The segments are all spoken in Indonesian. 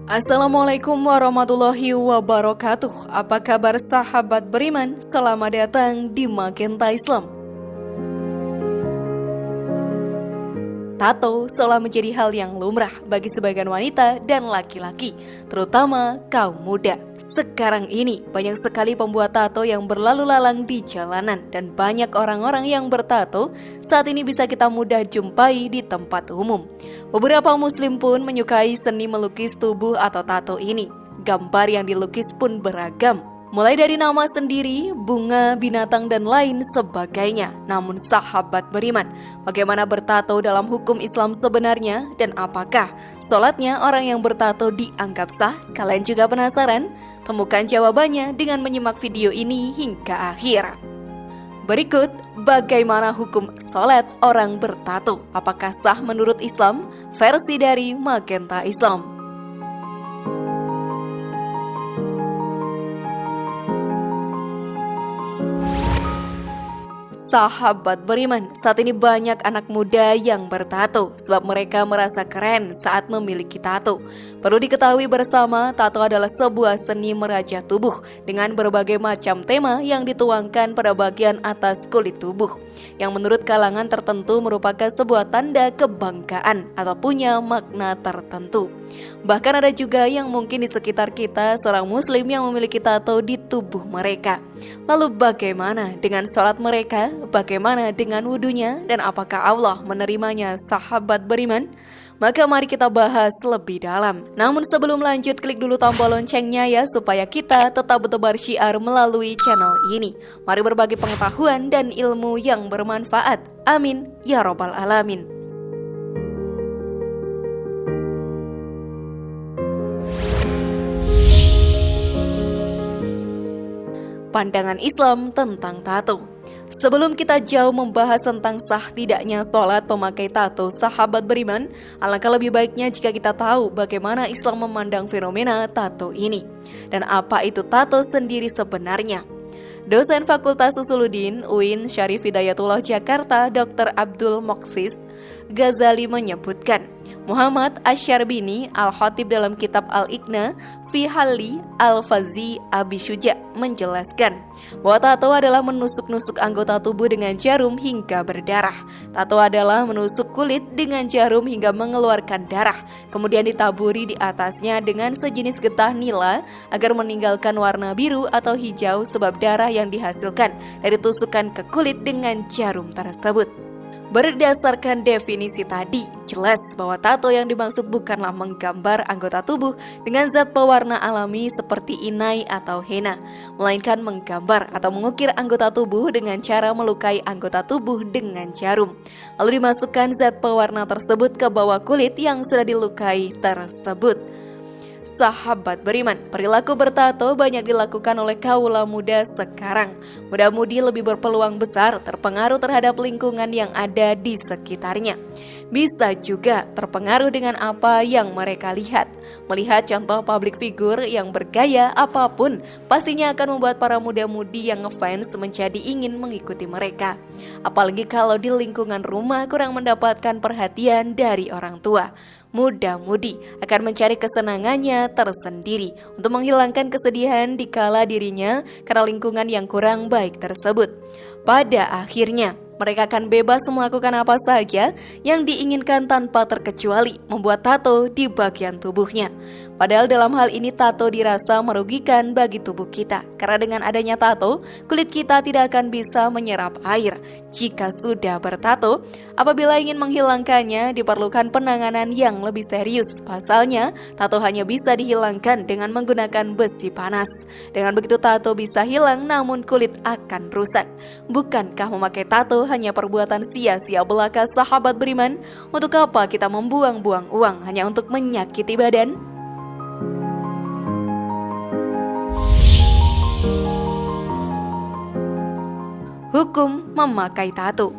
Assalamualaikum warahmatullahi wabarakatuh. Apa kabar sahabat beriman? Selamat datang di Magenta Islam. Tato seolah menjadi hal yang lumrah bagi sebagian wanita dan laki-laki, terutama kaum muda. Sekarang ini banyak sekali pembuat tato yang berlalu lalang di jalanan, dan banyak orang-orang yang bertato saat ini bisa kita mudah jumpai di tempat umum. Beberapa muslim pun menyukai seni melukis tubuh atau tato ini. Gambar yang dilukis pun beragam, mulai dari nama sendiri, bunga, binatang, dan lain sebagainya. Namun sahabat beriman, bagaimana bertato dalam hukum Islam sebenarnya? Dan apakah sholatnya orang yang bertato dianggap sah? Kalian juga penasaran? Temukan jawabannya dengan menyimak video ini hingga akhir. Berikut bagaimana hukum sholat orang bertato. Apakah sah menurut Islam? Versi dari Magenta Islam. Sahabat beriman, saat ini banyak anak muda yang bertato sebab mereka merasa keren saat memiliki tato. Perlu diketahui bersama, tato adalah sebuah seni merajah tubuh dengan berbagai macam tema yang dituangkan pada bagian atas kulit tubuh, yang menurut kalangan tertentu merupakan sebuah tanda kebanggaan atau punya makna tertentu. Bahkan ada juga yang mungkin di sekitar kita seorang muslim yang memiliki tato di tubuh mereka. Lalu bagaimana dengan sholat mereka? Bagaimana dengan wudunya? Dan apakah Allah menerimanya, sahabat beriman? Maka mari kita bahas lebih dalam. Namun sebelum lanjut, klik dulu tombol loncengnya ya, supaya kita tetap bertebar syiar melalui channel ini. Mari berbagi pengetahuan dan ilmu yang bermanfaat. Amin ya robbal alamin. Pandangan Islam tentang tato. Sebelum kita jauh membahas tentang sah tidaknya sholat pemakai tato, sahabat beriman, alangkah lebih baiknya jika kita tahu bagaimana Islam memandang fenomena tato ini. Dan apa itu tato sendiri sebenarnya. Dosen Fakultas Usuluddin UIN Syarif Hidayatullah Jakarta, Dr. Abdul Mokhsis Ghazali menyebutkan, Muhammad Asyarbini Al-Khatib dalam kitab Al-Iqna fi Halli Al-Fazi Abi Syuja menjelaskan bahwa tato adalah menusuk-nusuk anggota tubuh dengan jarum hingga berdarah. Tato adalah menusuk kulit dengan jarum hingga mengeluarkan darah, kemudian ditaburi di atasnya dengan sejenis getah nila agar meninggalkan warna biru atau hijau sebab darah yang dihasilkan dari tusukan ke kulit dengan jarum tersebut. Berdasarkan definisi tadi, jelas bahwa tato yang dimaksud bukanlah menggambar anggota tubuh dengan zat pewarna alami seperti inai atau henna, melainkan menggambar atau mengukir anggota tubuh dengan cara melukai anggota tubuh dengan jarum, lalu dimasukkan zat pewarna tersebut ke bawah kulit yang sudah dilukai tersebut. Sahabat beriman, perilaku bertato banyak dilakukan oleh kaula muda sekarang. Muda-mudi lebih berpeluang besar terpengaruh terhadap lingkungan yang ada di sekitarnya. Bisa juga terpengaruh dengan apa yang mereka lihat. Melihat contoh public figure yang bergaya apapun, pastinya akan membuat para muda-mudi yang ngefans menjadi ingin mengikuti mereka. Apalagi kalau di lingkungan rumah kurang mendapatkan perhatian dari orang tua. Muda-mudi akan mencari kesenangannya tersendiri untuk menghilangkan kesedihan dikala dirinya karena lingkungan yang kurang baik tersebut. Pada akhirnya, mereka akan bebas melakukan apa saja yang diinginkan tanpa terkecuali membuat tato di bagian tubuhnya. Padahal dalam hal ini tato dirasa merugikan bagi tubuh kita, karena dengan adanya tato, kulit kita tidak akan bisa menyerap air. Jika sudah bertato, apabila ingin menghilangkannya diperlukan penanganan yang lebih serius. Pasalnya, tato hanya bisa dihilangkan dengan menggunakan besi panas. Dengan begitu tato bisa hilang, namun kulit akan rusak. Bukankah memakai tato hanya perbuatan sia-sia belaka, sahabat beriman? Untuk apa kita membuang-buang uang hanya untuk menyakiti badan? Hukum memakai tato.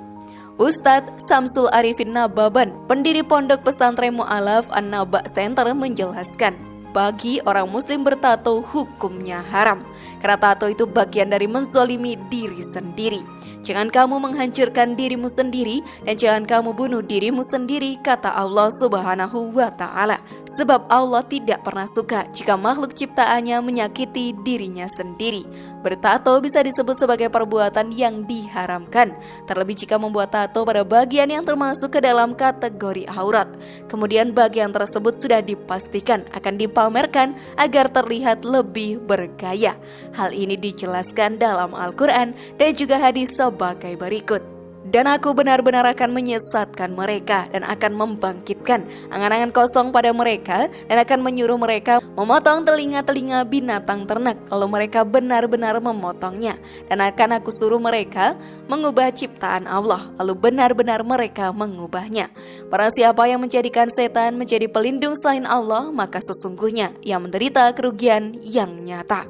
Ustadz Samsul Arifin Nababan, pendiri Pondok Pesantren Mu'alaf An-Naba Center menjelaskan, bagi orang muslim bertato hukumnya haram, karena tato itu bagian dari menzolimi diri sendiri. Jangan kamu menghancurkan dirimu sendiri dan jangan kamu bunuh dirimu sendiri, kata Allah Subhanahu wa Ta'ala. Sebab Allah tidak pernah suka jika makhluk ciptaannya menyakiti dirinya sendiri. Bertato bisa disebut sebagai perbuatan yang diharamkan, terlebih jika membuat tato pada bagian yang termasuk ke dalam kategori aurat. Kemudian bagian tersebut sudah dipastikan akan dipamerkan agar terlihat lebih bergaya. Hal ini dijelaskan dalam Al-Quran dan juga hadis sebagai berikut. Dan aku benar-benar akan menyesatkan mereka dan akan membangkitkan angan-angan kosong pada mereka dan akan menyuruh mereka memotong telinga-telinga binatang ternak, lalu mereka benar-benar memotongnya. Dan akan aku suruh mereka mengubah ciptaan Allah, lalu benar-benar mereka mengubahnya. Para siapa yang menjadikan setan menjadi pelindung selain Allah, maka sesungguhnya ia menderita kerugian yang nyata.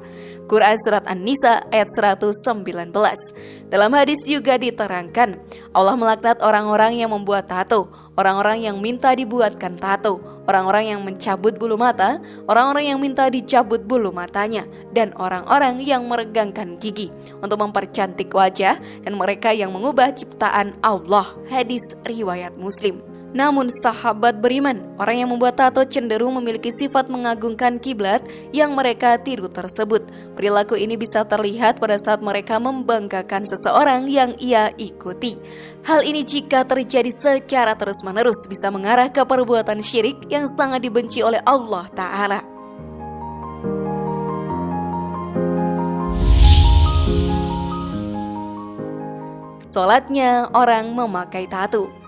Quran Surat An-Nisa ayat 119. Dalam hadis juga diterangkan, Allah melaknat orang-orang yang membuat tato, orang-orang yang minta dibuatkan tato, orang-orang yang mencabut bulu mata, orang-orang yang minta dicabut bulu matanya, dan orang-orang yang meregangkan gigi untuk mempercantik wajah, dan mereka yang mengubah ciptaan Allah. Hadis riwayat Muslim. Namun sahabat beriman, orang yang membuat tato cenderung memiliki sifat mengagungkan kiblat yang mereka tiru tersebut. Perilaku ini bisa terlihat pada saat mereka membanggakan seseorang yang ia ikuti. Hal ini jika terjadi secara terus-menerus bisa mengarah ke perbuatan syirik yang sangat dibenci oleh Allah Ta'ala. Sholatnya orang memakai tato.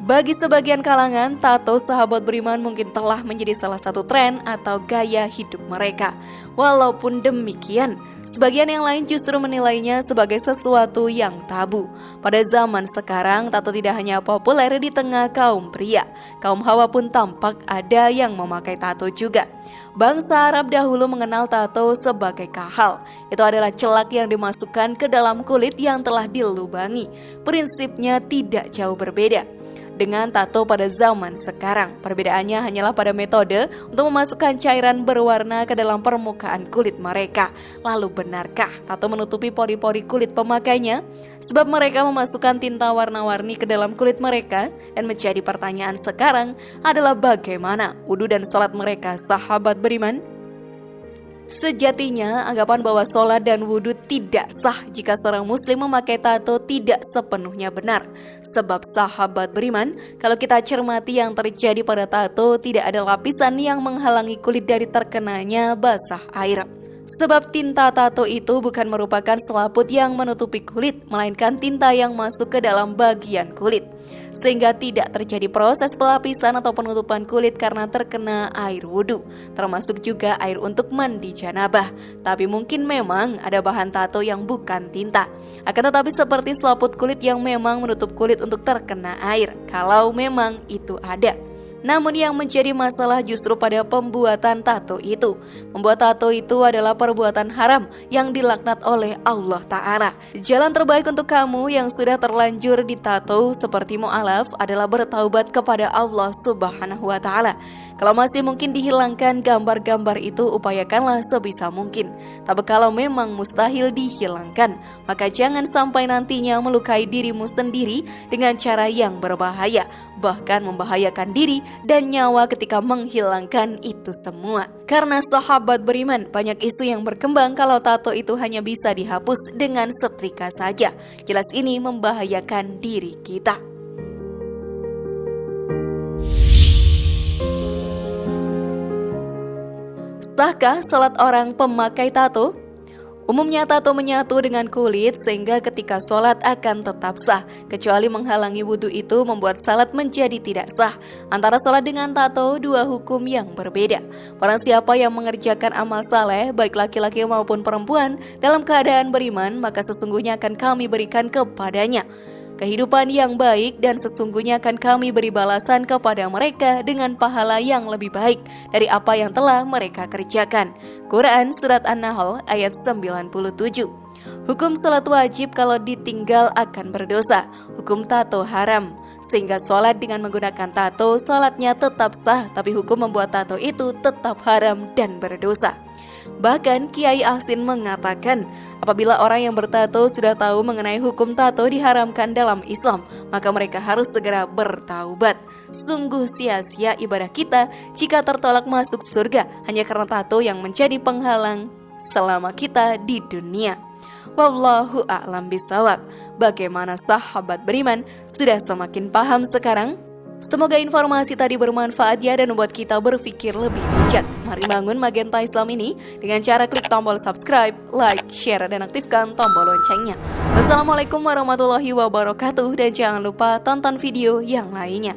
Bagi sebagian kalangan, tato sahabat beriman mungkin telah menjadi salah satu tren atau gaya hidup mereka. Walaupun demikian, sebagian yang lain justru menilainya sebagai sesuatu yang tabu. Pada zaman sekarang, tato tidak hanya populer di tengah kaum pria. Kaum hawa pun tampak ada yang memakai tato juga. Bangsa Arab dahulu mengenal tato sebagai kahal. Itu adalah celak yang dimasukkan ke dalam kulit yang telah dilubangi. Prinsipnya tidak jauh berbeda dengan tato pada zaman sekarang. Perbedaannya hanyalah pada metode untuk memasukkan cairan berwarna ke dalam permukaan kulit mereka. Lalu benarkah tato menutupi pori-pori kulit pemakainya? Sebab mereka memasukkan tinta warna-warni ke dalam kulit mereka. Dan menjadi pertanyaan sekarang adalah bagaimana wudu dan sholat mereka, sahabat beriman? Sejatinya, anggapan bahwa sholat dan wudhu tidak sah jika seorang muslim memakai tato tidak sepenuhnya benar. Sebab sahabat beriman, kalau kita cermati yang terjadi pada tato, tidak ada lapisan yang menghalangi kulit dari terkenanya basah air. Sebab tinta tato itu bukan merupakan selaput yang menutupi kulit, melainkan tinta yang masuk ke dalam bagian kulit, sehingga tidak terjadi proses pelapisan atau penutupan kulit karena terkena air wudhu, termasuk juga air untuk mandi janabah. Tapi mungkin memang ada bahan tato yang bukan tinta, akan tetapi seperti selaput kulit yang memang menutup kulit untuk terkena air, kalau memang itu ada. Namun yang menjadi masalah justru pada pembuatan tato itu. Membuat tato itu adalah perbuatan haram yang dilaknat oleh Allah Ta'ala. Jalan terbaik untuk kamu yang sudah terlanjur ditato seperti mu'alaf adalah bertaubat kepada Allah Subhanahu wa Ta'ala. Kalau masih mungkin dihilangkan gambar-gambar itu, upayakanlah sebisa mungkin. Tapi kalau memang mustahil dihilangkan, maka jangan sampai nantinya melukai dirimu sendiri dengan cara yang berbahaya, bahkan membahayakan diri dan nyawa ketika menghilangkan itu semua. Karena sahabat beriman, banyak isu yang berkembang kalau tato itu hanya bisa dihapus dengan setrika saja. Jelas ini membahayakan diri kita. Sahkah salat orang pemakai tato? Umumnya tato menyatu dengan kulit sehingga ketika sholat akan tetap sah, kecuali menghalangi wudhu itu membuat salat menjadi tidak sah. Antara sholat dengan tato, dua hukum yang berbeda. Barang siapa yang mengerjakan amal saleh, baik laki-laki maupun perempuan, dalam keadaan beriman, maka sesungguhnya akan kami berikan kepadanya kehidupan yang baik, dan sesungguhnya akan kami beri balasan kepada mereka dengan pahala yang lebih baik dari apa yang telah mereka kerjakan. Quran Surat An-Nahl ayat 97. Hukum salat wajib kalau ditinggal akan berdosa. Hukum tato haram, sehingga sholat dengan menggunakan tato, sholatnya tetap sah, tapi hukum membuat tato itu tetap haram dan berdosa. Bahkan Kiai Ahsin mengatakan, apabila orang yang bertato sudah tahu mengenai hukum tato diharamkan dalam Islam, maka mereka harus segera bertaubat. Sungguh sia-sia ibadah kita jika tertolak masuk surga hanya karena tato yang menjadi penghalang selama kita di dunia. Wallahu a'lam bishawab. Bagaimana sahabat beriman? Sudah semakin paham sekarang? Semoga informasi tadi bermanfaat ya dan membuat kita berpikir lebih bijak. Mari bangun Magenta Islam ini dengan cara klik tombol subscribe, like, share, dan aktifkan tombol loncengnya. Wassalamualaikum warahmatullahi wabarakatuh dan jangan lupa tonton video yang lainnya.